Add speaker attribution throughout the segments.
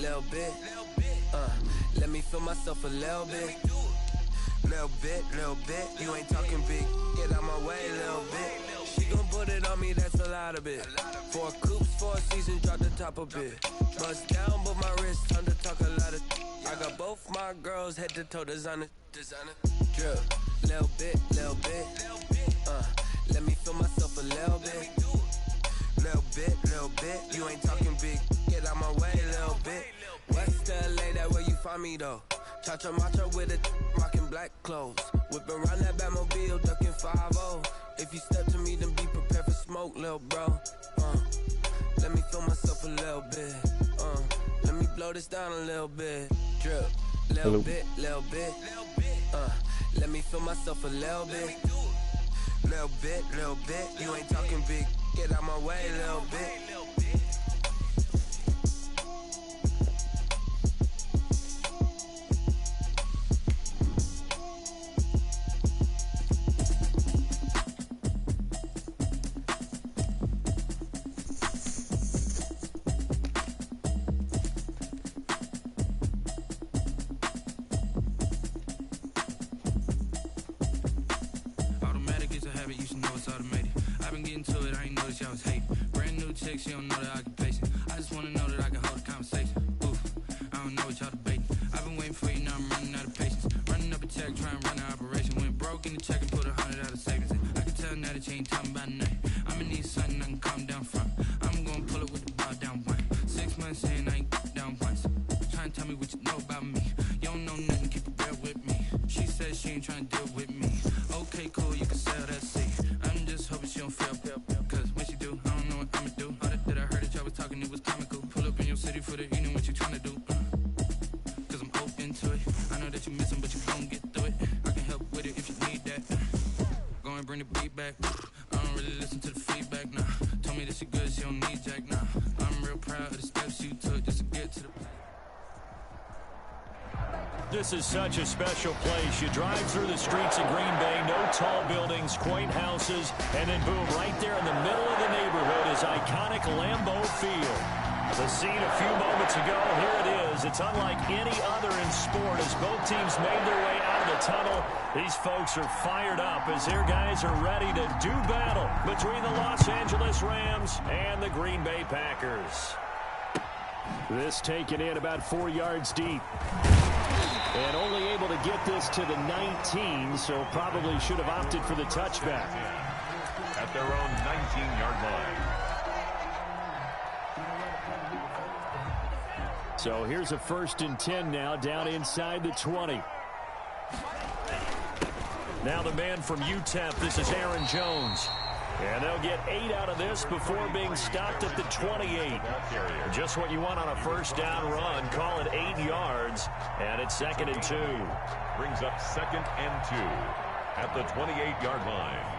Speaker 1: little bit. Let me feel myself a little bit. Little bit. You ain't talking big. Get out my way, little bit. She gon' put it on me, that's a lot of it. 4 coops, 4 seasons, drop the top a bit. Bust down, but my wrist, time to talk a lot of. I got both my girls head to toe designer. Drip, little bit. Let me feel myself a little bit. Little bit. You ain't talking big. Get out my way, little bit. West LA, that where you find me though. Cha-cha matcha with it, rocking black clothes. Whipping around that Batmobile, ducking 5-0. If you step to me, then be prepared for smoke, little bro. Let me feel myself a little bit. Let me blow this down a little bit. Drip, little bit. Let me feel myself a little bit. Little bit. You ain't talking big. Get out my way, little bit.
Speaker 2: She don't know that occupation. I just wanna know that I can hold a conversation. Oof, I don't know what y'all debating. I've been waiting for you, now I'm running out of patience. Running up a check, trying to run an operation. Went broke in the check and put 100 out of savings. I can tell now that you ain't talking about nothing. I'ma need something I can calm down from. I'm gonna pull it with the bar down one. 6 months in, I ain't down once. Trying to tell me what you know about me. You don't know nothing, keep it real with me. She says she ain't trying to deal with me. Okay, cool, you can sell that seat. I'm just hoping she don't fail. Cause when she do, I don't know what I'ma do. Talking, it was comical. Pull up in your city for the evening, what you tryna do? Cause I'm open to it. I know that you miss him, but you gon' get through it. I can help with it if you need that. Go and bring the beat back. I don't really listen to the feedback, nah. Told me that she good, she don't need jack, nah. I'm real proud of the steps you took just to get to the.
Speaker 3: This is such a special place. You drive through the streets of Green Bay, no tall buildings, quaint houses, and then boom, right there in the middle of the neighborhood is iconic Lambeau Field. The scene a few moments ago, here it is. It's unlike any other in sport as both teams made their way out of the tunnel. These folks are fired up as their guys are ready to do battle between the Los Angeles Rams and the Green Bay Packers. This taken in about 4 yards deep. And only able to get this to the 19, so probably should have opted for the touchback.
Speaker 4: At their own 19-yard line.
Speaker 3: So here's a 1st and 10 now, down inside the 20. Now the man from UTEP, this is Aaron Jones. And they'll get 8 out of this before being stopped at the 28. Just what you want on a 1st down run. Call it 8 yards. And it's 2nd and 2.
Speaker 4: Brings up 2nd and 2 at the 28-yard line.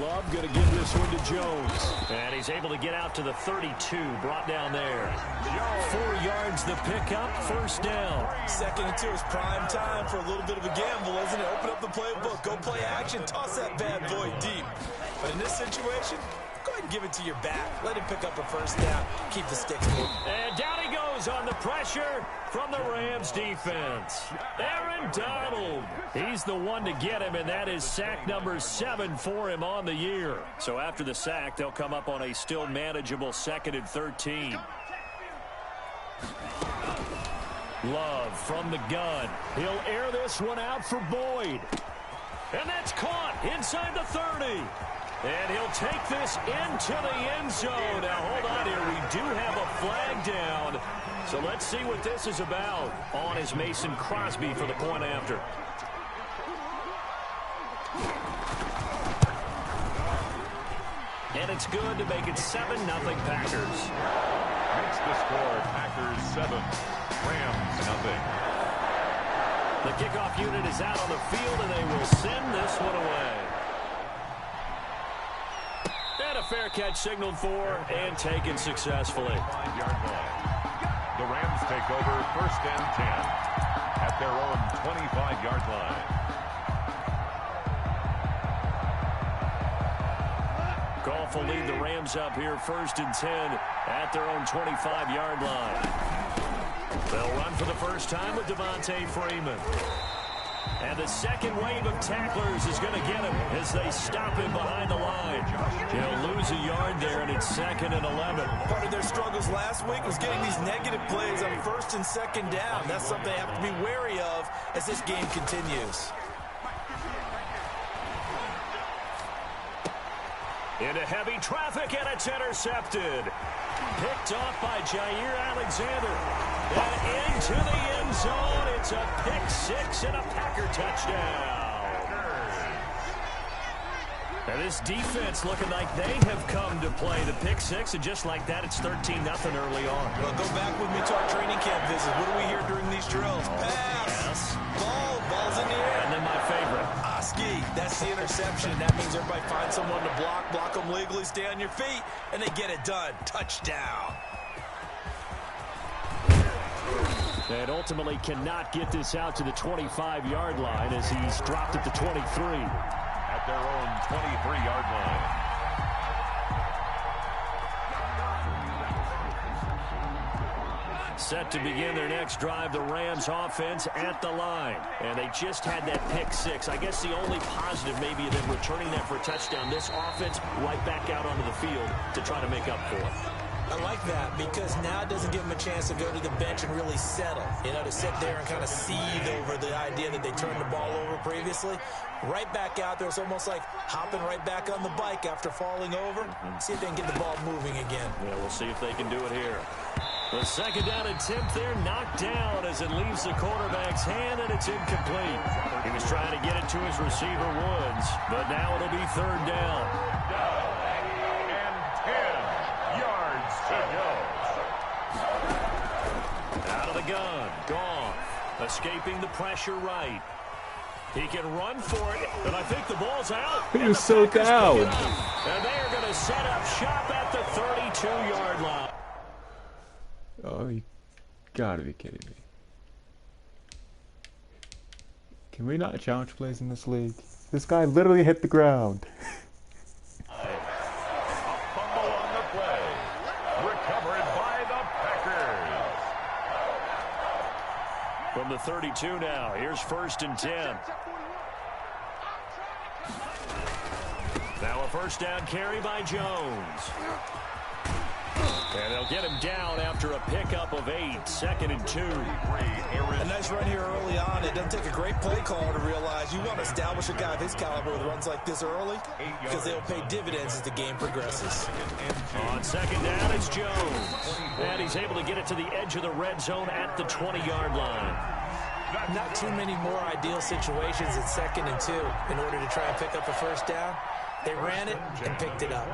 Speaker 3: Love going to give this one to Jones. And he's able to get out to the 32, brought down there. 4 yards the pickup, 1st down.
Speaker 5: 2nd and 2 is prime time for a little bit of a gamble, isn't it? Open up the playbook, go play action, toss that bad boy deep. But in this situation, go ahead and give it to your back. Let him pick up a 1st down, keep the sticks moving.
Speaker 3: And down he goes on the pressure from the Rams defense. Aaron Donald. He's the one to get him, and that is sack number 7 for him on the year. So after the sack, they'll come up on a still manageable 2nd and 13. Love from the gun. He'll air this one out for Boyd. And that's caught inside the 30. And he'll take this into the end zone. Now, hold on here. We do have a flag down. So let's see what this is about. On is Mason Crosby for the point after. And it's good to make it 7-0 Packers.
Speaker 4: Makes the score Packers 7, Rams nothing.
Speaker 3: The kickoff unit is out on the field, and they will send this one away. And a fair catch signaled for and taken successfully.
Speaker 4: 5-yard line. The Rams take over 1st and 10 at their own 25-yard line.
Speaker 3: handoff will lead the Rams up here 1st and 10 at their own 25-yard line. They'll run for the first time with Devontae Freeman. And the second wave of tacklers is going to get him as they stop him behind the line. He'll lose a yard there, and it's 2nd and 11.
Speaker 5: Part of their struggles last week was getting these negative plays on 1st and 2nd down. That's something they have to be wary of as this game continues.
Speaker 3: Into heavy traffic, and it's intercepted. Picked off by Jair Alexander. And into the end zone. It's a pick six and a Packer touchdown. And this defense looking like they have come to play the pick six, and just like that, it's 13-0 early on.
Speaker 5: Well, go back with me to our training camp visit. What do we hear during these drills? Pass. Yes. Ball's in the air.
Speaker 3: And then my favorite.
Speaker 5: Oski. That's the interception. That means everybody finds someone to block them legally, stay on your feet, and they get it done. Touchdown.
Speaker 3: And ultimately cannot get this out to the 25-yard line as he's dropped at the 23.
Speaker 4: At their own 23-yard line.
Speaker 3: Set to begin their next drive, the Rams offense at the line. And they just had that pick six. I guess the only positive maybe of them returning that for a touchdown. This offense right back out onto the field to try to make up for it.
Speaker 5: I like that because now it doesn't give them a chance to go to the bench and really settle. You know, to sit there and kind of seethe over the idea that they turned the ball over previously. Right back out there. It's almost like hopping right back on the bike after falling over. See if they can get the ball moving again.
Speaker 3: Yeah, we'll see if they can do it here. The second down attempt there knocked down as it leaves the quarterback's hand, and it's incomplete. He was trying to get it to his receiver, Woods, but now it'll be 3rd down.
Speaker 4: And 10 yards to go.
Speaker 3: Out of the gun, Goff, escaping the pressure right. He can run for it, and I think the ball's out.
Speaker 6: He was so down.
Speaker 3: And they are going to set up shop at the 32-yard line.
Speaker 6: Oh, you gotta be kidding me. Can we not challenge plays in this league? This guy literally hit the ground.
Speaker 4: Fumble on the play. Recovered by the Packers.
Speaker 3: From the 32 now, here's 1st and 10. Now a 1st down carry by Jones. And they'll get him down after a pickup of 8, 2nd and 2.
Speaker 5: A nice run here early on. It doesn't take a great play caller to realize you want to establish a guy of his caliber with runs like this early because they'll pay dividends as the game progresses.
Speaker 3: On 2nd down, it's Jones. And he's able to get it to the edge of the red zone at the 20-yard line.
Speaker 5: Not too many more ideal situations at 2nd and 2 in order to try and pick up a 1st down. They ran it and picked it up.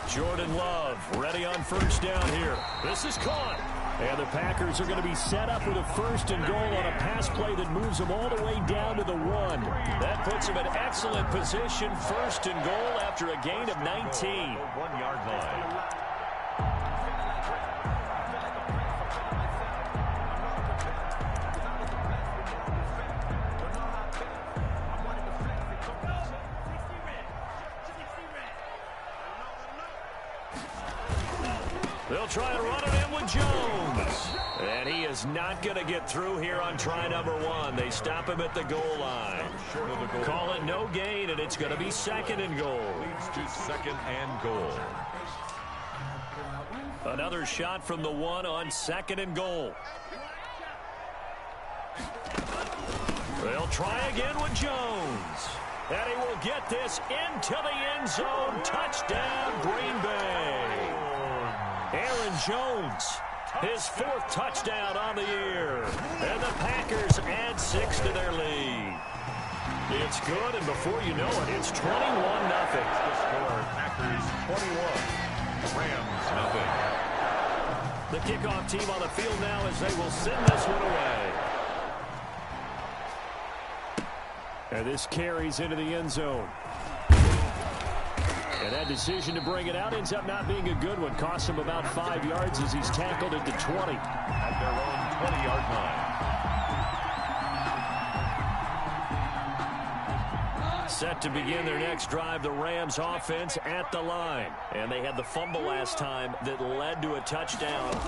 Speaker 3: Jordan Love ready on 1st down here. This is caught. And the Packers are going to be set up with a 1st and goal on a pass play that moves them all the way down to the 1. That puts them in excellent position. 1st and goal after a gain of 19.
Speaker 4: 1-yard line.
Speaker 3: They'll try and run it in with Jones. And he is not going to get through here on try number 1. They stop him at the goal line. Call it no gain, and it's going to be 2nd and goal.
Speaker 4: Leads to 2nd and goal.
Speaker 3: Another shot from the 1 on 2nd and goal. They'll try again with Jones. And he will get this into the end zone. Touchdown, Green Bay. Aaron Jones, his 4th touchdown on the year. And the Packers add 6 to their lead. It's good, and before you know it, it's 21-0.
Speaker 4: The score, Packers 21, Rams 0.
Speaker 3: The kickoff team on the field now as they will send this one away. And this carries into the end zone. And that decision to bring it out ends up not being a good one. Costs him about 5 yards as he's tackled at the 20.
Speaker 4: At their own 20-yard line.
Speaker 3: set to begin their next drive, the Rams offense at the line. And they had the fumble last time that led to a touchdown.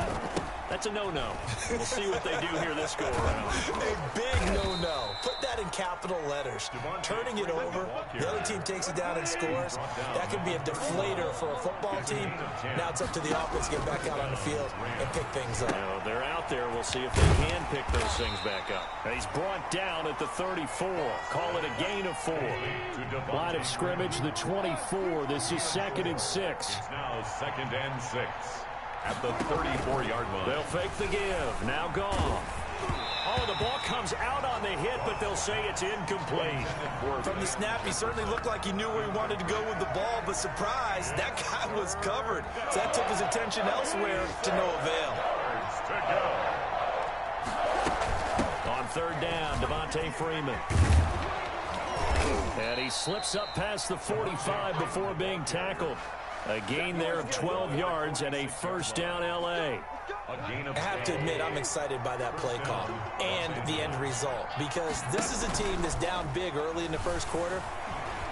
Speaker 3: That's a no-no. We'll see what they do here this go-around.
Speaker 5: A big no-no. Put that in capital letters. Turning it over, the other team takes it down and scores. That can be a deflator for a football team. Now it's up to the offense to get back out on the field and pick things up.
Speaker 3: They're out there. We'll see if they can pick those things back up. And he's brought down at the 34. Call it a gain of 4. Line of scrimmage, the 24. This is 2nd and 6.
Speaker 4: It's now 2nd and 6. At the 34-yard line.
Speaker 3: They'll fake the give. Now gone. Oh, the ball comes out on the hit, but they'll say it's incomplete.
Speaker 5: From the snap, he certainly looked like he knew where he wanted to go with the ball, but surprise, that guy was covered. So that took his attention elsewhere to no avail.
Speaker 3: On 3rd down, Devontae Freeman. And he slips up past the 45 before being tackled. A gain there of 12 yards and a 1st down L.A.
Speaker 5: I have to admit, I'm excited by that play call and the end result, because this is a team that's down big early in the first quarter,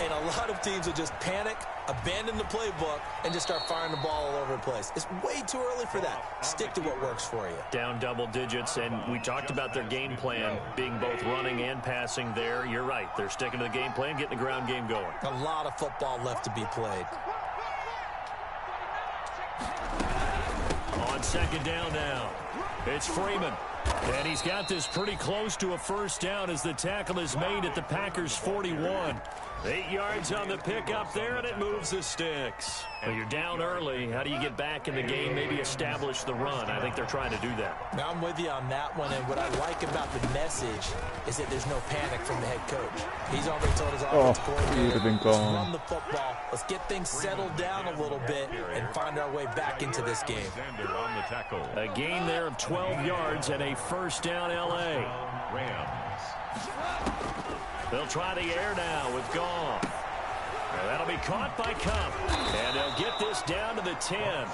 Speaker 5: and a lot of teams will just panic, abandon the playbook, and just start firing the ball all over the place. It's way too early for that. Stick to what works for you.
Speaker 3: Down double digits, and we talked about their game plan being both running and passing there. You're right. They're sticking to the game plan, getting the ground game going.
Speaker 5: A lot of football left to be played.
Speaker 3: On 2nd down now, it's Freeman. And he's got this pretty close to a 1st down as the tackle is made at the Packers' 41. 8 yards on the pickup there, and it moves the sticks. Well, you're down early. How do you get back in the game, maybe establish the run? I think they're trying to do that.
Speaker 5: Now, I'm with you on that one, and what I like about the message is that there's no panic from the head coach. He's already told his offensive coordinator, let's run the football. Let's get things settled down a little bit and find our way back into this game.
Speaker 3: A gain there of 12 yards and a 1st down L.A.
Speaker 4: Rams.
Speaker 3: They'll try the air now with Goff. That'll be caught by Cup. And they'll get this down to the 10.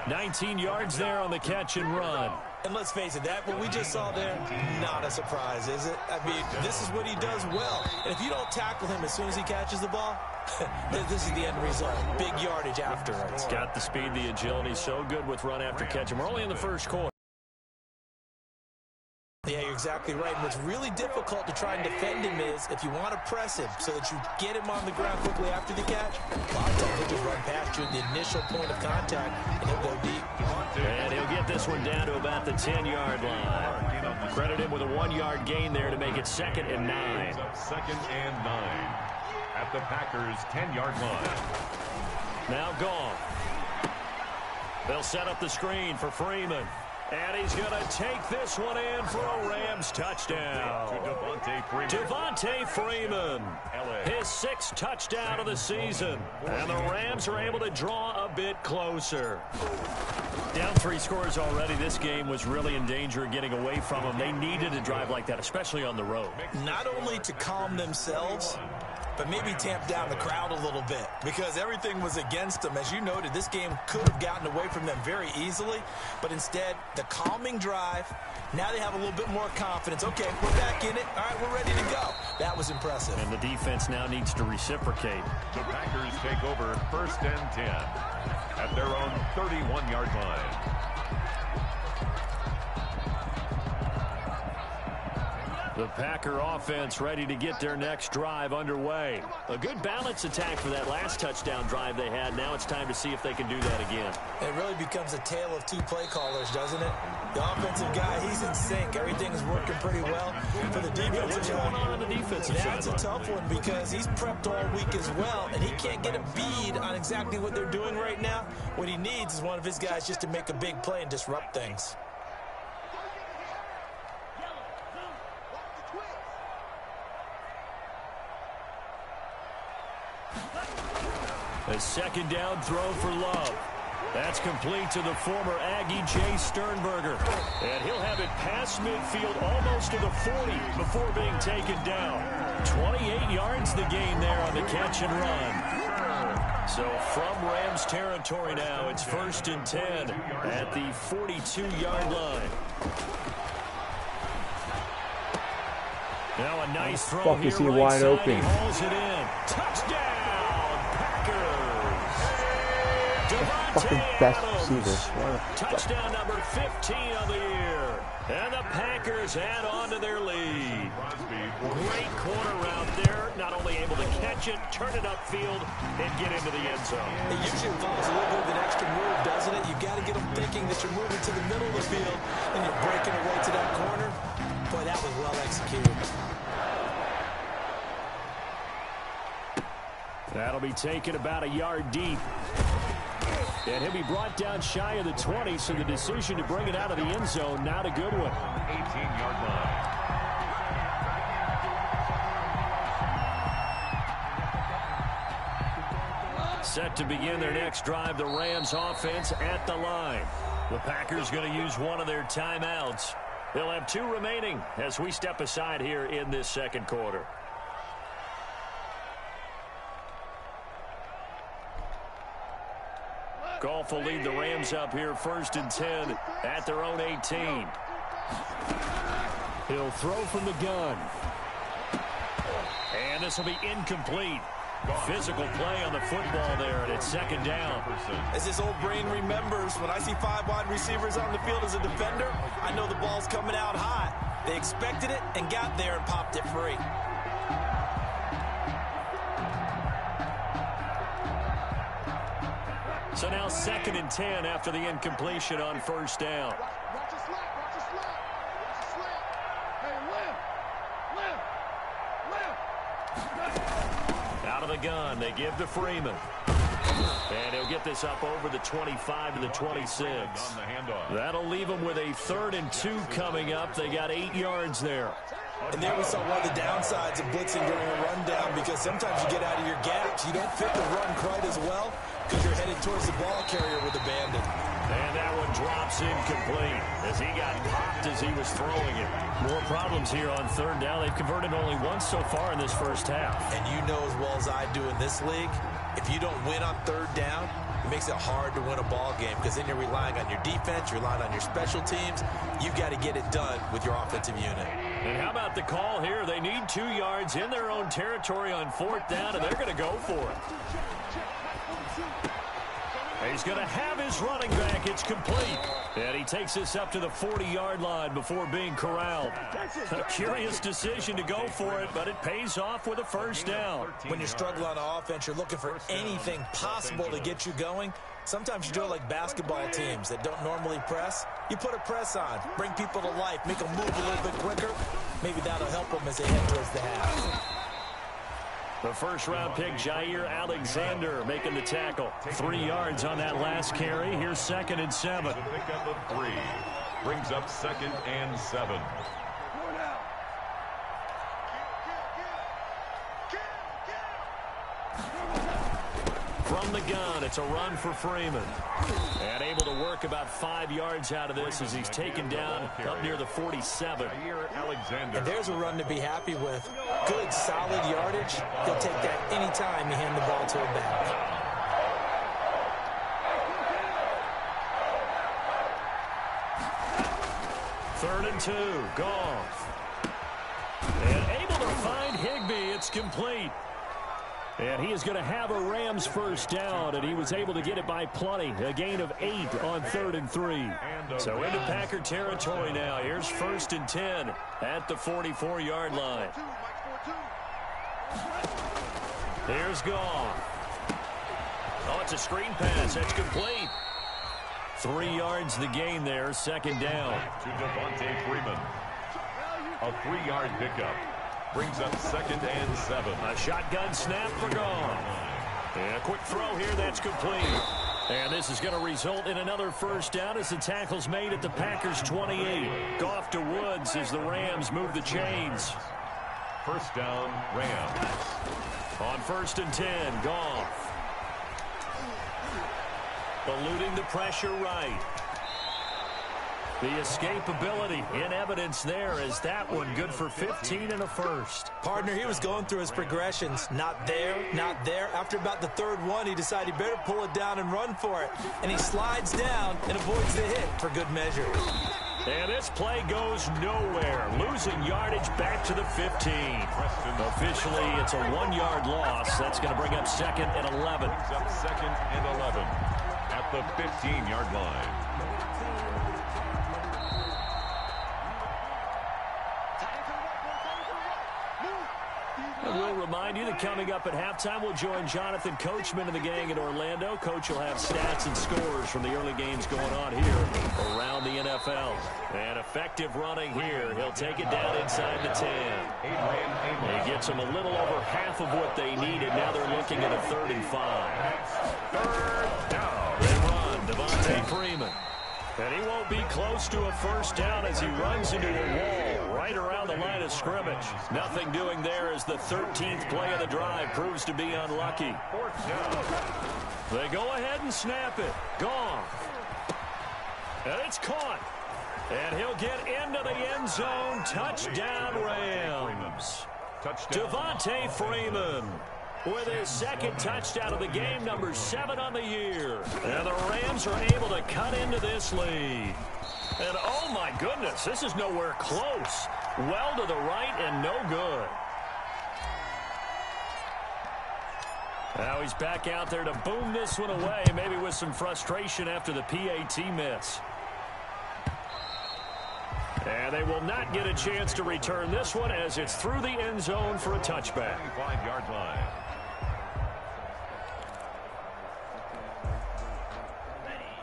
Speaker 3: 19 yards there on the catch and run.
Speaker 5: And let's face it, that what we just saw there, not a surprise, is it? I mean, this is what he does well. And if you don't tackle him as soon as he catches the ball, this is the end result. Big yardage afterwards.
Speaker 3: He's got the speed, the agility, so good with run after catch. And we're only in the first quarter.
Speaker 5: Yeah, you're exactly right. And what's really difficult to try and defend him is if you want to press him so that you get him on the ground quickly after the catch, a lot of times he'll just run past you at the initial point of contact, and he'll go deep.
Speaker 3: And he'll get this one down to about the 10-yard line. Credit him with a 1-yard gain there to make it 2nd and 9.
Speaker 4: 2nd and 9 at the Packers' 10-yard line.
Speaker 3: Now gone. They'll set up the screen for Freeman. And he's going to take this one in for a Rams touchdown. Devontae Freeman, his 6th touchdown of the season. And the Rams are able to draw a bit closer. Down 3 scores already. This game was really in danger of getting away from them. They needed a drive like that, especially on the road.
Speaker 5: Not only to calm themselves, but maybe tamp down the crowd a little bit, because everything was against them. As you noted, this game could have gotten away from them very easily, but instead, the calming drive, now they have a little bit more confidence. Okay, we're back in it. All right, we're ready to go. That was impressive.
Speaker 3: And the defense now needs to reciprocate.
Speaker 4: The Packers take over 1st and 10 at their own 31-yard line.
Speaker 3: The Packer offense ready to get their next drive underway. A good balance attack for that last touchdown drive they had. Now it's time to see if they can do that again.
Speaker 5: It really becomes a tale of 2 play callers, doesn't it? The offensive guy, he's in sync. Everything's working pretty well. For the defensive guy,
Speaker 3: on the defensive
Speaker 5: that's a tough one, because he's prepped all week as well, and he can't get a bead on exactly what they're doing right now. What he needs is one of his guys just to make a big play and disrupt things.
Speaker 3: A 2nd down throw for Love. That's complete to the former Aggie, Jay Sternberger. And he'll have it past midfield almost to the 40 before being taken down. 28 yards the gain there on the catch and run. So from Rams territory now, it's 1st and 10 at the 42-yard line. Now a nice throw
Speaker 6: fuck
Speaker 3: here
Speaker 6: is he
Speaker 3: right
Speaker 6: wide
Speaker 3: side.
Speaker 6: open?
Speaker 3: He hauls it in. Touchdown, Packers.
Speaker 6: Fucking
Speaker 3: Devontae
Speaker 6: best
Speaker 3: Adams.
Speaker 6: receiver.
Speaker 3: Touchdown number 15 of the year. And the Packers add on to their lead. Great corner route there. Not only able to catch it, turn it upfield, and get into the end zone.
Speaker 5: It usually involves a little bit of an extra move, doesn't it? You got to get them thinking that you're moving to the middle of the field and you're breaking away to that corner. Boy, that was well executed.
Speaker 3: That'll be taken about a yard deep. And he'll be brought down shy of the 20, so the decision to bring it out of the end zone, not a good one.
Speaker 4: 18-yard line.
Speaker 3: Set to begin their next drive, the Rams offense at the line. The Packers going to use one of their timeouts. They'll have 2 remaining as we step aside here in this second quarter. Goff will lead the Rams up here 1st and 10 at their own 18. He'll throw from the gun. And this will be incomplete. Physical play on the football there, and it's second down.
Speaker 5: As this old brain remembers, when I see 5 wide receivers on the field as a defender, I know the ball's coming out hot. They expected it and got there and popped it free.
Speaker 3: So now 2nd and 10 after the incompletion on 1st down. Out of the gun, they give to Freeman. And he'll get this up over the 25 to the 26. That'll leave them with a 3rd and 2 coming up. They got 8 yards there.
Speaker 5: And there we saw one of the downsides of blitzing during a rundown, because sometimes you get out of your gaps. You don't fit the run quite as well because you're headed towards the ball carrier with abandon.
Speaker 3: And that one drops incomplete as he got popped as he was throwing it. More problems here on 3rd down. They've converted only once so far in this first half.
Speaker 5: And you know as well as I do in this league, if you don't win on 3rd down, it makes it hard to win a ball game, because then you're relying on your defense, you're relying on your special teams. You've got to get it done with your offensive unit.
Speaker 3: And how about the call here? They need 2 yards in their own territory on 4th down, and they're going to go for it. He's going to have his running back. It's complete. And he takes this up to the 40-yard line before being corralled. A curious decision to go for it, but it pays off with a 1st down.
Speaker 5: When you struggle on offense, you're looking for anything possible to get you going. Sometimes you do it like basketball teams that don't normally press. You put a press on, bring people to life, make them move a little bit quicker. Maybe that'll help them as they head towards the half.
Speaker 3: The 1st-round pick, Jair Alexander, making the tackle. 3 yards on that last carry. Here's 2nd and 7.
Speaker 4: Pick up of 3. Brings up 2nd and 7.
Speaker 3: From the gun, it's a run for Freeman. And able to work about 5 yards out of this as he's taken down up near the 47.
Speaker 5: And there's a run to be happy with. Good, solid yardage. He'll take that anytime you hand the ball to a back.
Speaker 3: Third and 2, Goff. And able to find Higbee. It's complete. And he is going to have a Rams 1st down, and he was able to get it by plenty. A gain of 8 on 3rd and 3. So into Packer territory now. Here's 1st and 10 at the 44-yard line. Here's Goff. Oh, it's a screen pass. That's complete. 3 yards the gain there, 2nd down.
Speaker 4: To Devontae Freeman. A 3-yard pickup. Brings up 2nd and 7.
Speaker 3: A shotgun snap for Goff. And a quick throw here, that's complete. And this is going to result in another 1st down as the tackle's made at the Packers' 28. Goff to Woods as the Rams move the chains.
Speaker 4: 1st down, Rams.
Speaker 3: On 1st and 10, Goff. Eluding the pressure right. The escapability in evidence there as that one good for 15 and a 1st.
Speaker 5: Partner, he was going through his progressions. Not there, not there. After about the 3rd one, he decided he better pull it down and run for it. And he slides down and avoids the hit for good measure.
Speaker 3: And this play goes nowhere. Losing yardage back to the 15. Officially, it's a 1-yard loss. That's going to bring up 2nd and 11.
Speaker 4: Brings up 2nd and 11 at the 15-yard line.
Speaker 3: And we'll remind you that coming up at halftime, we'll join Jonathan Coachman and the gang in Orlando. Coach will have stats and scores from the early games going on here around the NFL. And effective running here. He'll take it down inside the 10. He gets them a little over half of what they needed. Now they're looking at a 3rd and 5. 3rd down. They run. Devontae Freeman. And he won't be close to a 1st down as he runs into a wall right around the line of scrimmage. Nothing doing there as the 13th play of the drive proves to be unlucky. 4th down. They go ahead and snap it. Gone. And it's caught. And he'll get into the end zone. Touchdown, Rams.
Speaker 4: Touchdown.
Speaker 3: Devontae Freeman with his 2nd touchdown of the game, number 7 on the year. And the Rams are able to cut into this lead. And oh my goodness, this is nowhere close. Well to the right and no good. Now he's back out there to boom this one away, maybe with some frustration after the PAT miss. And they will not get a chance to return this one as it's through the end zone for a touchback.
Speaker 4: 25-yard line.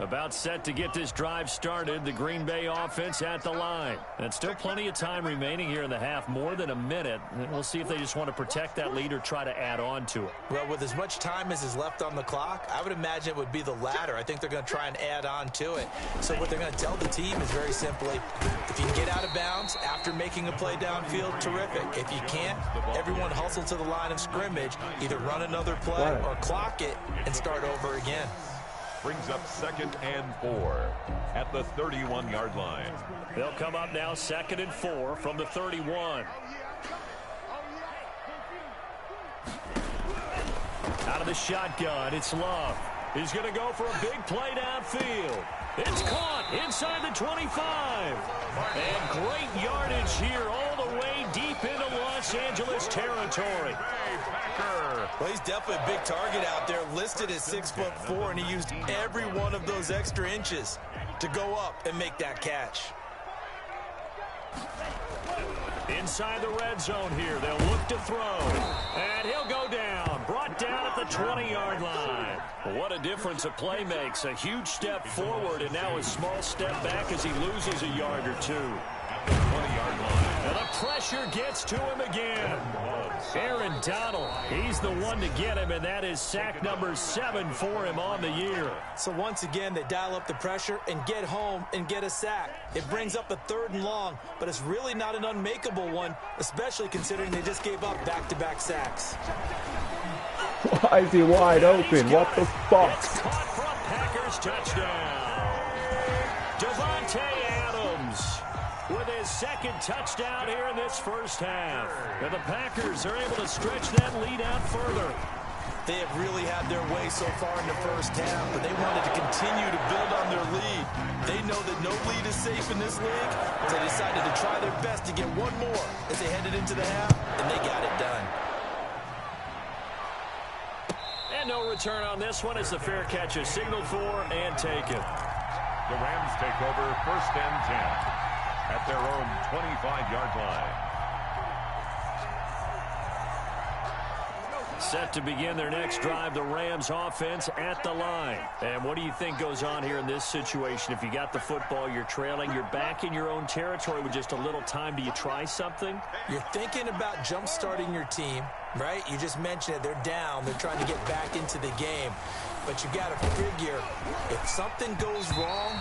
Speaker 3: About set to get this drive started, the Green Bay offense at the line. And still plenty of time remaining here in the half, more than a minute. And we'll see if they just want to protect that lead or try to add on to it.
Speaker 5: Well, with as much time as is left on the clock, I would imagine it would be the latter. I think they're going to try and add on to it. So what they're going to tell the team is very simply, if you can get out of bounds after making a play downfield, terrific. If you can't, everyone hustle to the line of scrimmage, either run another play or clock it and start over again.
Speaker 4: Brings up 2nd and 4 at the 31-yard line.
Speaker 3: They'll come up now 2nd and 4 from the 31. Out of the shotgun, it's Love. He's going to go for a big play downfield. It's caught inside the 25. And great yardage here all the way deep into Los Angeles territory.
Speaker 5: Well, he's definitely a big target out there, listed as 6'4", and he used every one of those extra inches to go up and make that catch.
Speaker 3: Inside the red zone here, they'll look to throw. And he'll go down, brought down at the 20-yard line. What a difference a play makes. A huge step forward and now a small step back as he loses a yard or two.
Speaker 4: At the 20-yard line.
Speaker 3: And the pressure gets to him again. Aaron Donald, he's the one to get him, and that is sack number 7 for him on the year.
Speaker 5: So once again, they dial up the pressure and get home and get a sack. It brings up a 3rd and long, but it's really not an unmakeable one, especially considering they just gave up back-to-back sacks.
Speaker 6: Why is he wide open? What the fuck?
Speaker 3: It's caught for a Packers touchdown. Devontae Adams with his 2nd touchdown here in this first half. And the Packers are able to stretch that lead out further.
Speaker 5: They have really had their way so far in the first half, but they wanted to continue to build on their lead. They know that no lead is safe in this league, so they decided to try their best to get one more as they headed into the half, and they got it done.
Speaker 3: And no return on this one as the fair catch is signaled for and taken.
Speaker 4: The Rams take over 1st and 10 at their own 25-yard line.
Speaker 3: Set to begin their next drive, the Rams offense at the line. And what do you think goes on here in this situation? If you got the football, you're trailing, you're back in your own territory with just a little time. Do you try something?
Speaker 5: You're thinking about jump-starting your team, right? You just mentioned it. They're down. They're trying to get back into the game. But you got to figure, if something goes wrong,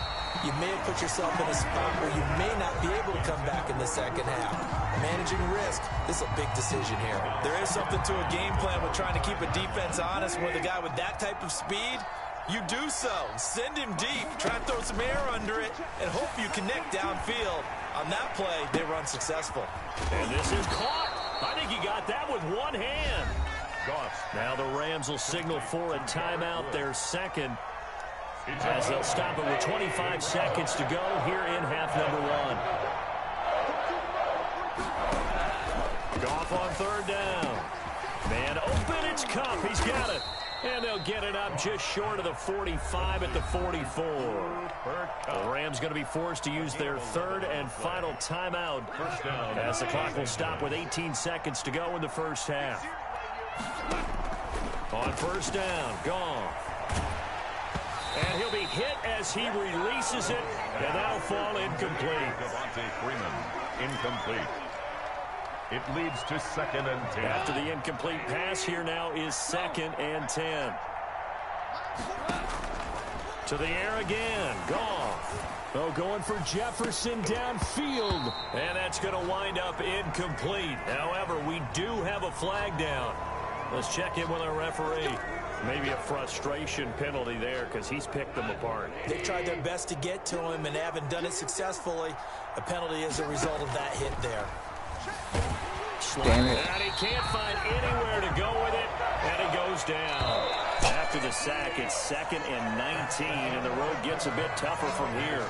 Speaker 5: you may have put yourself in a spot where you may not be able to come back in the second half. Managing risk, this is a big decision here. There is something to a game plan with trying to keep a defense honest. With a guy with that type of speed, you do so. Send him deep, try and throw some air under it, and hope you connect downfield. On that play, they were unsuccessful.
Speaker 3: And this is caught. I think he got that with one hand.
Speaker 4: Goss.
Speaker 3: Now the Rams will signal for a timeout, their 2nd. as they'll stop it with 25 seconds to go here in half number one. Goff on third down. Man open, it's Cup. He's got it. And they'll get it up just short of the 45 at the 44. The Rams going to be forced to use their third and final timeout as the clock will stop with 18 seconds to go in the first half. On first down, Goff. And he'll be hit as he releases it, and that'll fall incomplete.
Speaker 4: Devontae Freeman, incomplete. It leads to 2nd and 10.
Speaker 3: After the incomplete pass, here now is 2nd and 10. To the air again, Goff. Oh, going for Jefferson downfield. And that's going to wind up incomplete. However, we do have a flag down. Let's check in with our referee. Maybe a frustration penalty there because he's picked them apart.
Speaker 5: They tried their best to get to him and haven't done it successfully. A penalty is a result of that hit there.
Speaker 6: Damn it.
Speaker 3: And he can't find anywhere to go with it, and it goes down. After the sack, it's 2nd and 19, and the road gets a bit tougher from here.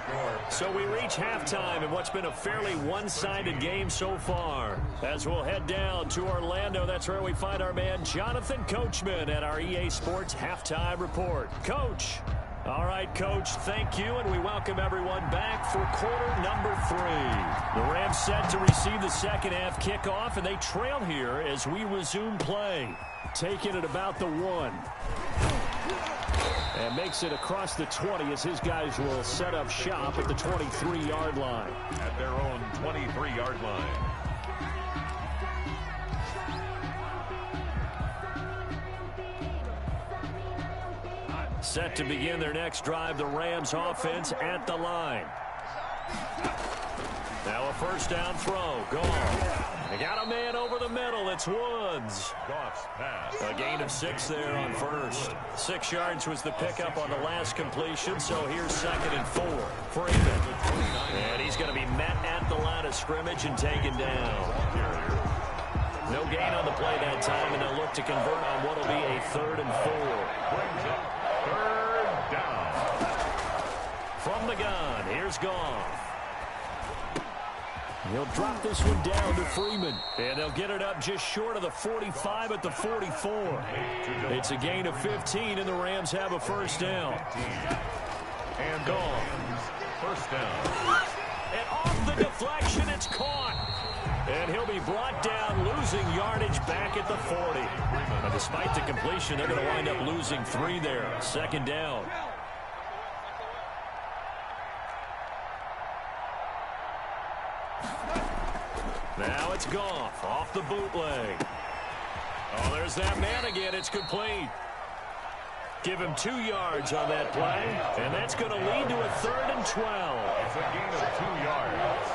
Speaker 3: So we reach halftime in what's been a fairly one-sided game so far. As we'll head down to Orlando, that's where we find our man Jonathan Coachman at our EA Sports Halftime Report. Coach. All right, Coach, thank you, and we welcome everyone back for quarter number 3. The Rams set to receive the second half kickoff, and they trail here as we resume play. Taking it about the 1. And makes it across the 20 as his guys will set up shop at the 23-yard line.
Speaker 4: At their own 23-yard line.
Speaker 3: Set to begin their next drive, the Rams offense at the line. Now a first down throw. Goff. They got a man over the middle. It's Woods.
Speaker 4: Goff's pass.
Speaker 3: A gain of 6 there on first. 6 yards was the pickup on the last completion, so here's 2nd and 4. Freeman. And he's going to be met at the line of scrimmage and taken down. No gain on the play that time, and they'll look to convert on what will be a 3rd and 4.
Speaker 4: Third down.
Speaker 3: From the gun, here's Goff. He'll drop this one down to Freeman. And they'll get it up just short of the 45 at the 44. It's a gain of 15, and the Rams have a first down.
Speaker 4: And
Speaker 3: Goff.
Speaker 4: First down.
Speaker 3: And off the deflection, it's caught. And he'll be brought down, losing yardage back at the 40. Now, despite the completion, they're going to wind up losing 3 there. 2nd down. Now it's Goff off the bootleg. Oh, there's that man again. It's complete. Give him 2 yards on that play, and that's going to lead to a 3rd and 12.
Speaker 4: It's a gain of 2 yards.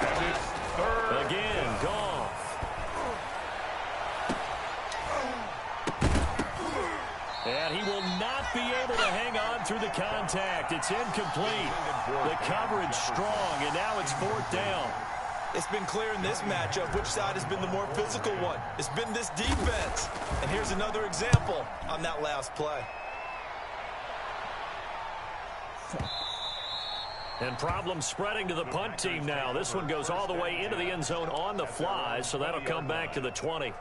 Speaker 4: And it's 3rd.
Speaker 3: Again, Goff. And he will not be able to hang on through the contact. It's incomplete. The coverage strong, and now it's 4th down.
Speaker 5: It's been clear in this matchup which side has been the more physical one. It's been this defense. And here's another example on that last play.
Speaker 3: And problems spreading to the punt team now. This one goes all the way into the end zone on the fly, so that'll come back to the 20.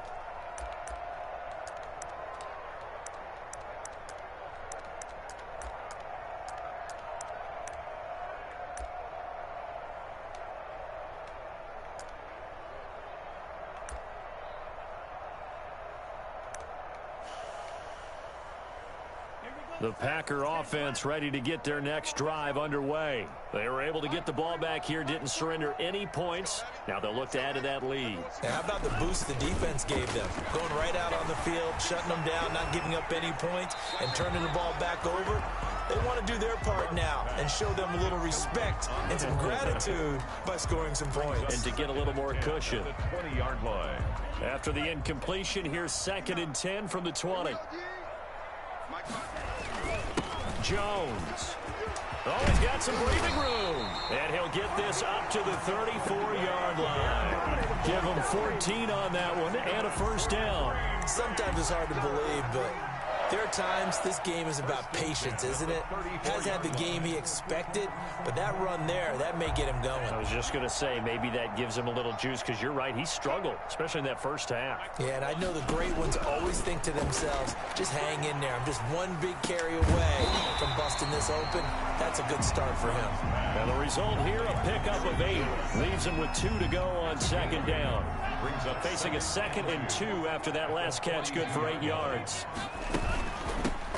Speaker 3: The Packer offense ready to get their next drive underway. They were able to get the ball back here, didn't surrender any points. Now they'll look to add to that lead.
Speaker 5: Now, how about the boost the defense gave them? Going right out on the field, shutting them down, not giving up any points, and turning the ball back over. They want to do their part now and show them a little respect and some gratitude by scoring some points.
Speaker 3: And to get a little more cushion.
Speaker 4: The 20-yard line.
Speaker 3: After the incompletion, here's 2nd and 10 from the 20. Jones. Oh, he's got some breathing room. And he'll get this up to the 34-yard line. Give him 14 on that one and a first down.
Speaker 5: Sometimes it's hard to believe, but There are times this game is about patience, isn't it? Has had the game he expected, but that run there, that may get him going.
Speaker 3: I was just going to say, maybe that gives him a little juice, because you're right, he struggled, especially in that first half.
Speaker 5: Yeah, and I know the great ones always think to themselves, just hang in there. I'm just one big carry away from busting this open. That's a good start for him.
Speaker 3: And the result here, a pickup of 8. Leaves him with 2 to go on second down. Brings up facing a 2nd and 2 after that last catch, good for 8 yards.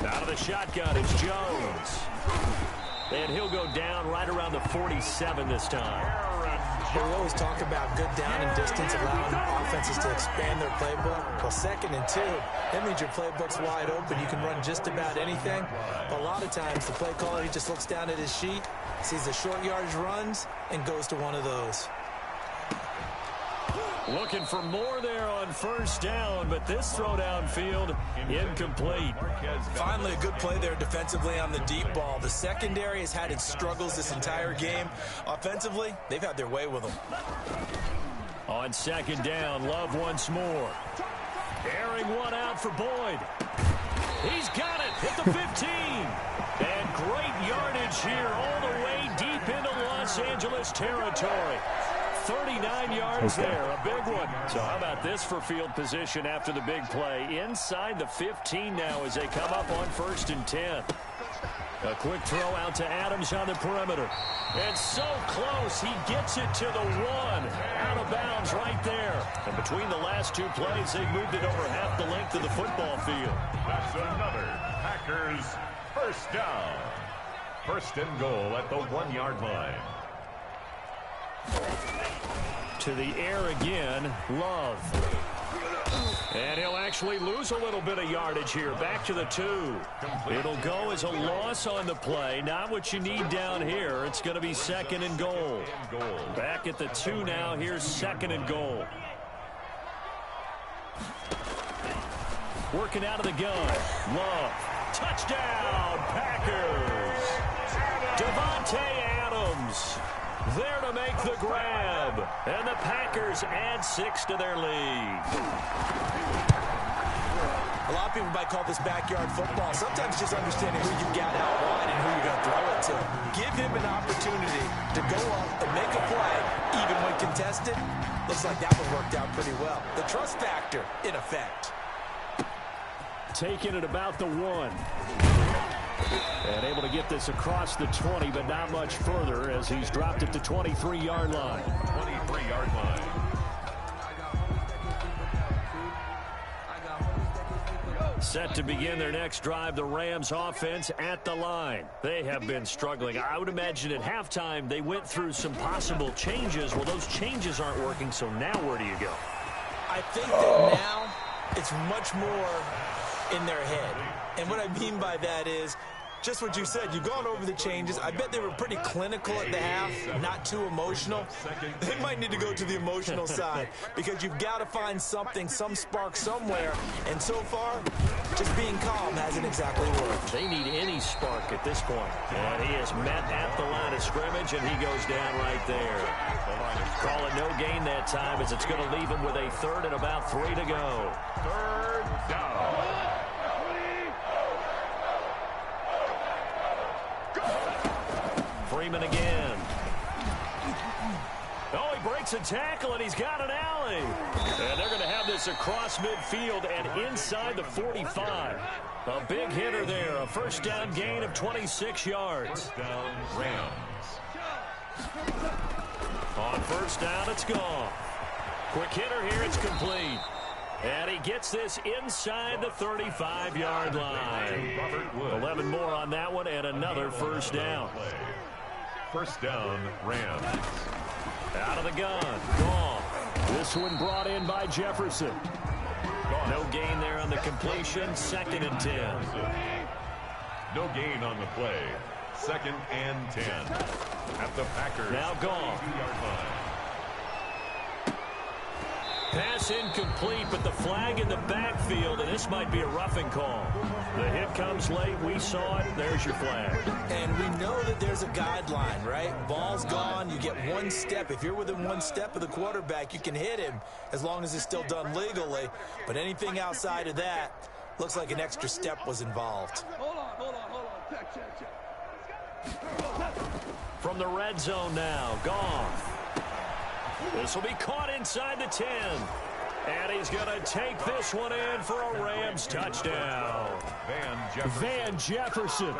Speaker 3: Out of the shotgun, it's Jones. And he'll go down right around the 47 this time.
Speaker 5: Well, we always talk about good down and distance, allowing offenses to expand their playbook. Well, 2nd and 2, that means your playbook's wide open. You can run just about anything. But a lot of times, the play caller, he just looks down at his sheet, sees the short yardage runs, and goes to one of those.
Speaker 3: Looking for more there on first down, but this throw downfield, incomplete.
Speaker 5: Finally, a good play there defensively on the deep ball. The secondary has had its struggles this entire game. Offensively, they've had their way with them.
Speaker 3: On second down, Love once more. Airing one out for Boyd. He's got it at the 15. And great yardage here all the way deep into Los Angeles territory. 39 yards there, a big one. So how about this for field position after the big play? Inside the 15 now as they come up on 1st and 10. A quick throw out to Adams on the perimeter. And so close, he gets it to the 1. Out of bounds right there. And between the last 2 plays, they moved it over half the length of the football field.
Speaker 4: That's another Packers first down. 1st and goal at the 1-yard line.
Speaker 3: To the air again, Love. And he'll actually lose a little bit of yardage here. Back to the 2. It'll go as a loss on the play. Not what you need down here. It's going to be 2nd and goal. Back at the 2 now. Here's 2nd and goal. Working out of the gun. Love. Touchdown, Packers. Devontae Adams there to make the grab. And the Packers add 6 to their lead.
Speaker 5: A lot of people might call this backyard football. Sometimes just understanding who you got out wide and who you're going to throw it to. Give him an opportunity to go up and make a play, even when contested. Looks like that one worked out pretty well. The trust factor, in effect.
Speaker 3: Taking it about the 1. And able to get this across the 20, but not much further as he's dropped it to 23-yard line.
Speaker 4: 23-yard line.
Speaker 3: Set to begin their next drive, the Rams offense at the line. They have been struggling. I would imagine at halftime they went through some possible changes. Well, those changes aren't working, so now where do you go?
Speaker 5: I think that now it's much more in their head. And what I mean by that is just what you said. You've gone over the changes. I bet they were pretty clinical at the half, not too emotional. They might need to go to the emotional side because you've got to find something, some spark somewhere. And so far, just being calm hasn't exactly worked.
Speaker 3: They need any spark at this point. And he is met at the line of scrimmage, and he goes down right there. Call it no gain that time as it's going to leave him with a 3rd and about 3 to go.
Speaker 4: 3rd down.
Speaker 3: Freeman again. Oh, he breaks a tackle, and he's got an alley. And they're going to have this across midfield and inside the 45. A big hitter there. A first down gain of 26 yards.
Speaker 4: First down, Rams.
Speaker 3: On first down, it's gone. Quick hitter here, it's complete. And he gets this inside the 35-yard line. 11 more on that one and another first down.
Speaker 4: First down, Rams.
Speaker 3: Out of the gun. Gone. This one brought in by Jefferson. No gain there on the completion. 2nd and 10.
Speaker 4: No gain on the play. 2nd and 10. At the Packers.
Speaker 3: Now gone.
Speaker 4: 2-yard line.
Speaker 3: Pass incomplete, but the flag in the backfield, and this might be a roughing call. The hit comes late. We saw it. There's your flag.
Speaker 5: And we know that there's a guideline, right? Ball's gone. You get 1 step. If you're within 1 step of the quarterback, you can hit him as long as it's still done legally. But anything outside of that, Looks like an extra step was involved.
Speaker 7: Hold on. Check.
Speaker 3: From the red zone now, Goff. This will be caught inside the 10. And he's going to take this one in for a Rams touchdown. Van Jefferson,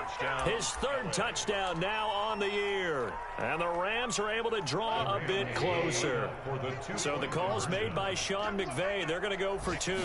Speaker 3: his third touchdown now on the year. And the Rams are able to draw a bit closer. So the call's made by Sean McVay. They're going to go for 2.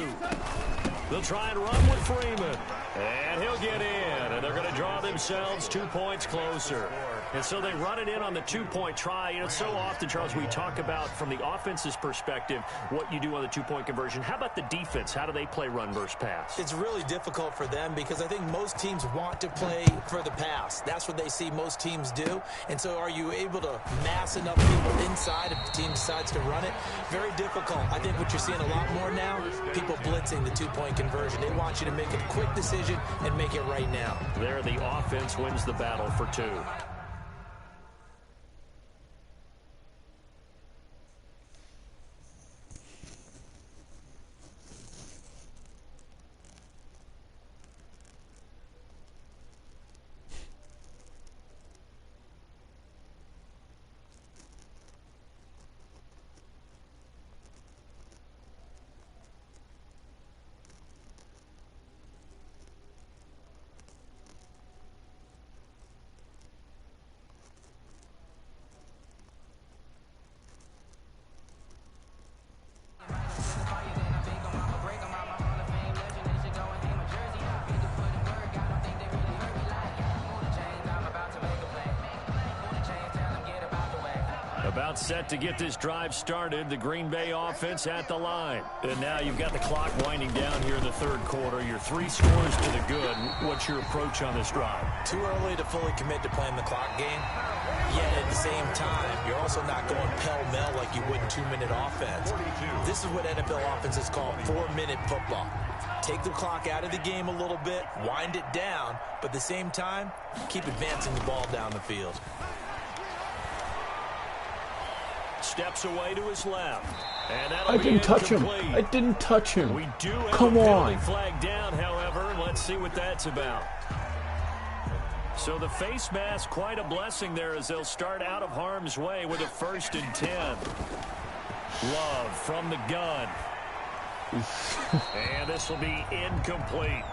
Speaker 3: They'll try and run with Freeman. And he'll get in. And they're going to draw themselves 2 points closer. And so they run it in on the 2-point try. You know, so often, Charles, we talk about from the offense's perspective what you do on the 2-point conversion. How about the defense? How do they play run versus pass?
Speaker 5: It's really difficult for them because I think most teams want to play for the pass. That's what they see most teams do. And so are you able to mass enough people inside if the team decides to run it? Very difficult. I think what you're seeing a lot more now, people blitzing the 2-point conversion. They want you to make a quick decision and make it right now.
Speaker 3: There, the offense wins the battle for 2. About set to get this drive started. The Green Bay offense at the line. And now you've got the clock winding down here in the third quarter. Your 3 scores to the good. What's your approach on this drive?
Speaker 5: Too early to fully commit to playing the clock game. Yet at the same time, you're also not going pell-mell like you would in 2-minute offense. This is what NFL offenses call 4-minute football. Take the clock out of the game a little bit, wind it down, but at the same time, keep advancing the ball down the field.
Speaker 3: Steps away to his left. And
Speaker 6: I didn't touch him. I didn't touch him. We do have a penalty
Speaker 3: flag down, however. Let's see what that's about. So the face mask, quite a blessing there as they'll start out of harm's way with a 1st and 10. Love from the gun. And this will be incomplete.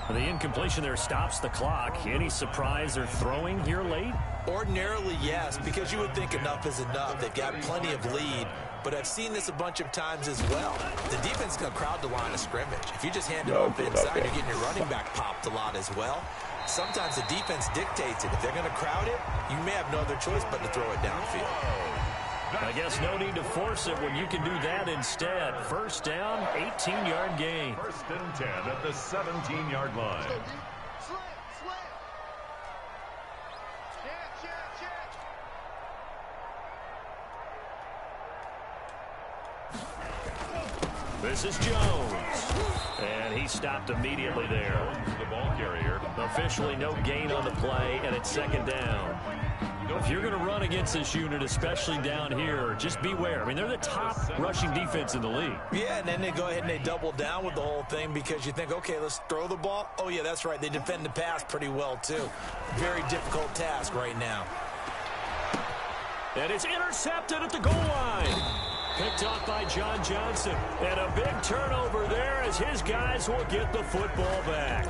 Speaker 3: The incompletion there stops the clock. Any surprise they're throwing here late?
Speaker 5: Ordinarily, yes, because you would think enough is enough. They've got plenty of lead, but I've seen this a bunch of times as well. The defense is going to crowd the line of scrimmage. If you just hand it off inside, you're getting your running back popped a lot as well. Sometimes the defense dictates it. If they're going to crowd it, you may have no other choice but to throw it downfield.
Speaker 3: I guess no need to force it when you can do that instead. 1st down, 18-yard gain.
Speaker 4: 1st and 10 at the 17-yard line.
Speaker 3: This is Jones. And he stopped immediately there.
Speaker 4: The ball carrier.
Speaker 3: Officially no gain on the play, and it's 2nd down. If you're going to run against this unit, especially down here, just beware. I mean, they're the top rushing defense in the league.
Speaker 5: Yeah, and then they go ahead and they double down with the whole thing because you think, okay, let's throw the ball. Oh, yeah, that's right. They defend the pass pretty well, too. Very difficult task right now.
Speaker 3: And it's intercepted at the goal line. Picked off by John Johnson. And a big turnover there as his guys will get the football back.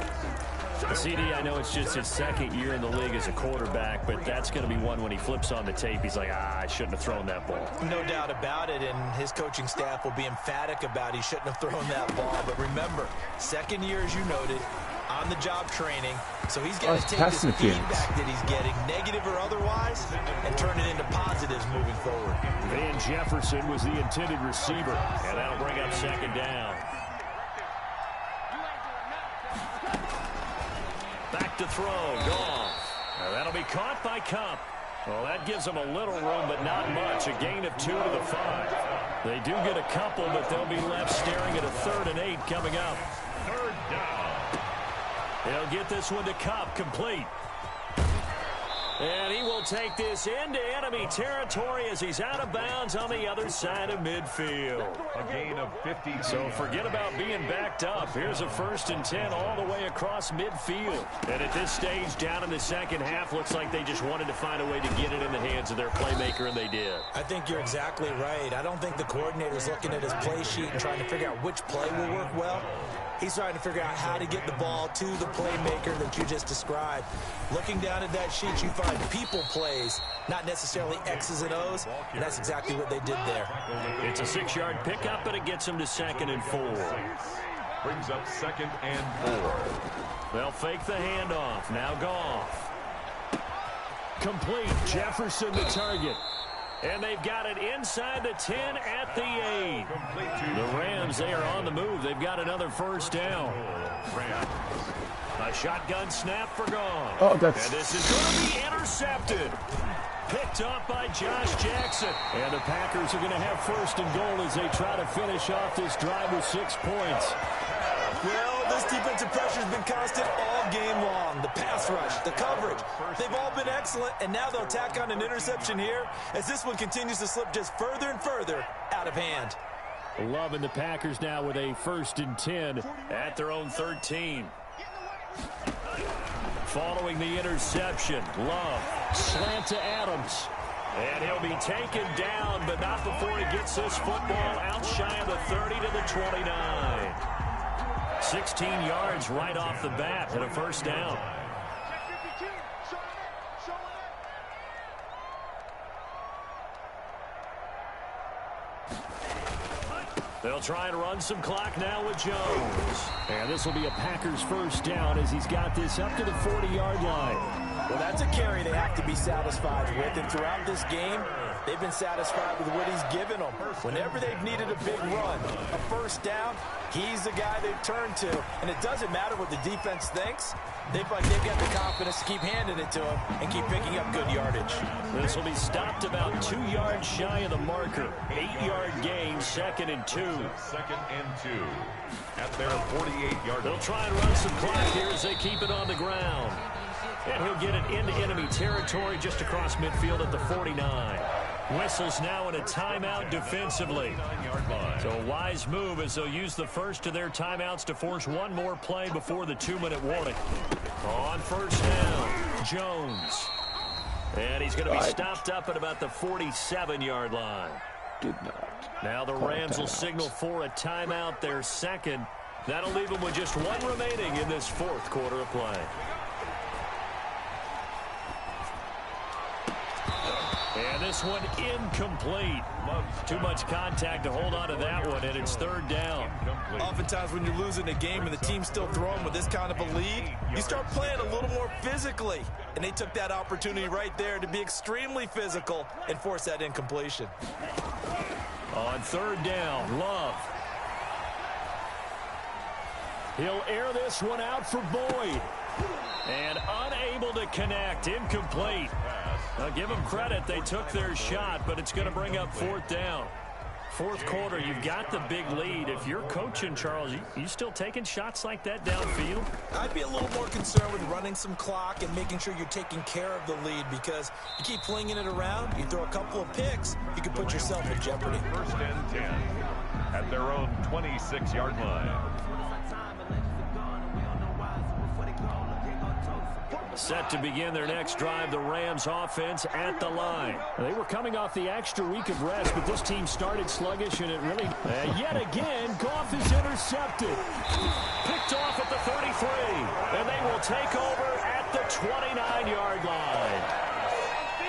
Speaker 3: CD, I know it's just his 2nd year in the league as a quarterback, but that's going to be one when he flips on the tape. He's like, I shouldn't have thrown that ball.
Speaker 5: No doubt about it, and his coaching staff will be emphatic about he shouldn't have thrown that ball. But remember, 2nd year, as you noted, on-the-job training, so he's got to take this feedback that he's getting, negative or otherwise, and turn it into positives moving forward.
Speaker 3: Van Jefferson was the intended receiver, and that'll bring up 2nd down. Back to throw, Goff. Now that'll be caught by Cup. Well, that gives them a little room, but not much. A gain of 2 to the 5. They do get a couple, but they'll be left staring at a 3rd and 8 coming up.
Speaker 4: 3rd down.
Speaker 3: They'll get this one to Cup, complete. And he will take this into enemy territory as he's out of bounds on the other side of midfield.
Speaker 4: A gain of 50.
Speaker 3: So forget about being backed up. Here's a 1st and 10 all the way across midfield. And at this stage, down in the second half, looks like they just wanted to find a way to get it in the hands of their playmaker, and they did.
Speaker 5: I think you're exactly right. I don't think the coordinator's looking at his play sheet and trying to figure out which play will work well. He's trying to figure out how to get the ball to the playmaker that you just described. Looking down at that sheet, you find people plays, not necessarily X's and O's, and that's exactly what they did there.
Speaker 3: It's a 6-yard pickup, but it gets them to 2nd and 4.
Speaker 4: Brings up 2nd and 4.
Speaker 3: They'll fake the handoff. Now Goff. Complete. Jefferson the target. And they've got it inside the 10 at the 8. The Rams, they are on the move. They've got another 1st down. A shotgun snap for Goff.
Speaker 6: Oh,
Speaker 3: and
Speaker 6: that's...
Speaker 3: this is going to be intercepted. Picked up by Josh Jackson. And the Packers are going to have 1st and goal as they try to finish off this drive with 6 points.
Speaker 5: Well, this defensive pressure has been constant all game long. The pass rush, the coverage, they've all been excellent, and now they'll tack on an interception here as this one continues to slip just further and further out of hand.
Speaker 3: Loving the Packers now with a 1st and 10 at their own 13. Following the interception, Love, slant to Adams. And he'll be taken down, but not before he gets this football out shy of the 30 to the 29. 16 yards right off the bat and a 1st down. They'll try and run some clock now with Jones. And this will be a Packers 1st down as he's got this up to the 40-yard line.
Speaker 5: Well, that's a carry they have to be satisfied with. And throughout this game, they've been satisfied with what he's given them. Whenever they've needed a big run, a 1st down, he's the guy they've turned to. And it doesn't matter what the defense thinks. They've got the confidence to keep handing it to him and keep picking up good yardage.
Speaker 3: This will be stopped about 2 yards shy of the marker. 8-yard gain, 2nd and 2.
Speaker 4: 2nd and 2 at their 48-yard line.
Speaker 3: They'll try and run some clock here as they keep it on the ground. And he'll get it into enemy territory just across midfield at the 49. Whistles now in a timeout defensively. So a wise move as they'll use the first of their timeouts to force one more play before the 2-minute warning. On 1st down, Jones. And he's going to be stopped up at about the 47-yard line.
Speaker 6: Did not.
Speaker 3: Now the Rams will signal for a timeout, their 2nd. That'll leave them with just 1 remaining in this 4th quarter of play. And this one incomplete. Too much contact to hold on to that one, and it's 3rd down.
Speaker 5: Oftentimes when you're losing a game and the team's still throwing with this kind of a lead, you start playing a little more physically. And they took that opportunity right there to be extremely physical and force that incompletion.
Speaker 3: On 3rd down, Love. He'll air this one out for Boyd. And unable to connect, incomplete. Now give them credit, they took their shot, but it's going to bring up 4th down. 4th quarter, you've got the big lead. If you're coaching, Charles, you still taking shots like that downfield?
Speaker 5: I'd be a little more concerned with running some clock and making sure you're taking care of the lead, because you keep flinging it around, you throw a couple of picks, you can put yourself in jeopardy.
Speaker 4: 1st and 10 at their own 26-yard line.
Speaker 3: Set to begin their next drive, the Rams offense at the line. They were coming off the extra week of rest, but this team started sluggish, and it really... yet again, Goff is intercepted. Picked off at the 33, and they will take over at the 29-yard line.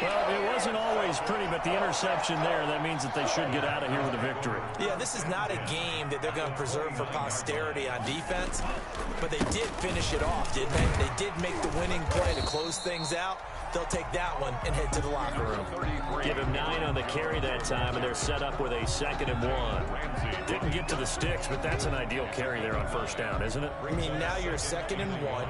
Speaker 3: Well, it wasn't always pretty, but the interception there, that means that they should get out of here with a victory.
Speaker 5: Yeah, this is not a game that they're going to preserve for posterity on defense, but they did finish it off, didn't they? They did make the winning play to close things out. They'll take that one and head to the locker room.
Speaker 3: Give him 9 on the carry that time, and they're set up with a 2nd and 1. Didn't get to the sticks, but that's an ideal carry there on 1st down, isn't it?
Speaker 5: I mean, now you're 2nd and 1.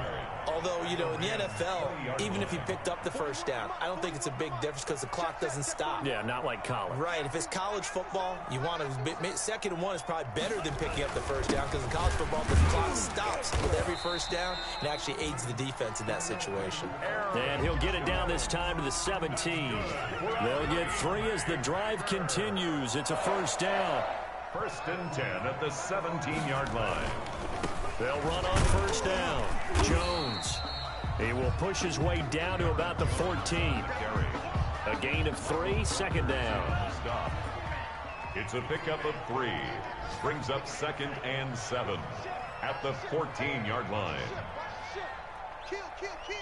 Speaker 5: Although, you know, in the NFL, even if he picked up the first down, I don't think it's a big difference because the clock doesn't stop.
Speaker 3: Yeah, not like college.
Speaker 5: Right. If it's college football, you want to, second and one is probably better than picking up the first down because in college football, the clock stops with every first down and actually aids the defense in that situation.
Speaker 3: And he'll get it down this time to the 17. They'll get 3 as the drive continues. It's a first down.
Speaker 4: 1st and 10 at the 17-yard line.
Speaker 3: They'll run on first down. Jones. He will push his way down to about the 14. A gain of 3, second down.
Speaker 4: It's a pickup of 3. Brings up 2nd and 7 at the 14-yard line.
Speaker 7: Kill, kill, kill.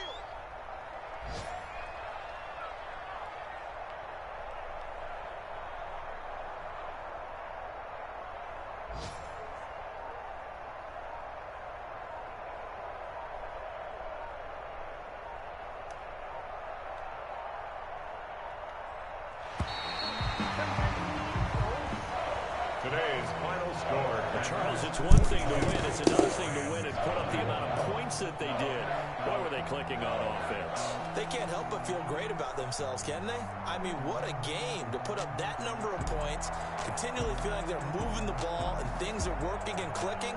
Speaker 4: Today's final score.
Speaker 3: Charles, it's one thing to win. It's another thing to win and put up the amount of points that they did. Boy, were they clicking on offense.
Speaker 5: They can't help but feel great about themselves, can they? I mean, what a game to put up that number of points, continually feeling they're moving the ball and things are working and clicking.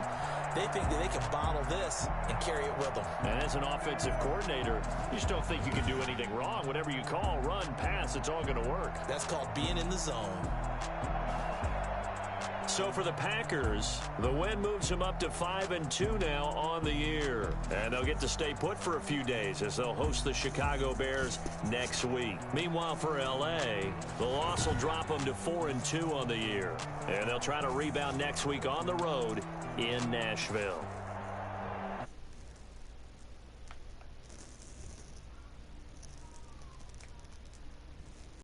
Speaker 5: They think that they can bottle this and carry it with them.
Speaker 3: And as an offensive coordinator, you just don't think you can do anything wrong. Whatever you call, run, pass, it's all going to work.
Speaker 5: That's called being in the zone.
Speaker 3: So for the Packers, the win moves them up to 5-2 now on the year. And they'll get to stay put for a few days as they'll host the Chicago Bears next week. Meanwhile, for L.A., the loss will drop them to 4-2 on the year. And they'll try to rebound next week on the road in Nashville.